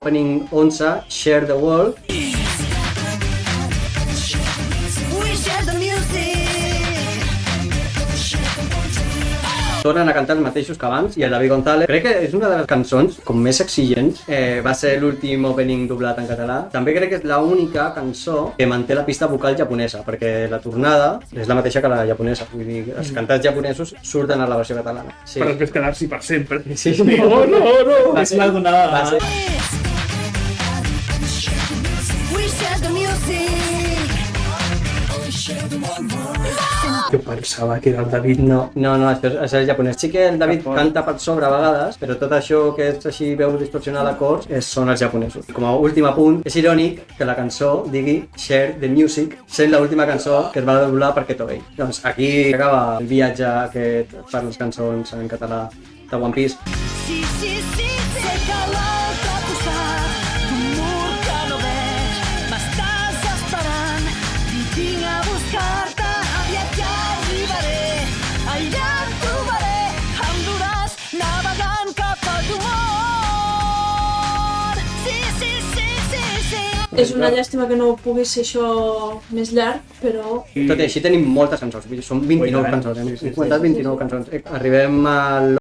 Opening 11, Share the World. Tornen a cantar els mateixos que abans i el David González. Crec que és una de les cançons com més exigents. Va ser l'últim opening doblat en català. També crec que és l'única cançó que manté la pista vocal japonesa, perquè la tornada és la mateixa que la japonesa. Vull dir, els cantats japonesos surten a la versió catalana. Sí. Per després quedar-s'hi per sempre. Sí. No! Va ser donada. Jo pensava que era el David. No, això és japonès. Sí que el David canta per sobre a vegades, però tot això que és així veus distorsionada d'acords són els japonesos. I com a últim apunt, és irònic que la cançó digui Share the Music, sent l'última cançó que es va doblar per Keto Gay. Doncs aquí acaba el viatge aquest per les cançons en català de One Piece. Sí, sé que l'altre costat d'un mur que no veig m'estàs esperant i vinc a buscar-te aviat ja arribaré allà et trobaré em duràs navegant cap a tu món sí És una llàstima que no pugui ser això més llarg, però... Tot i així tenim moltes cançons, són 29 cançons, hem comentat 29 cançons. Arribem al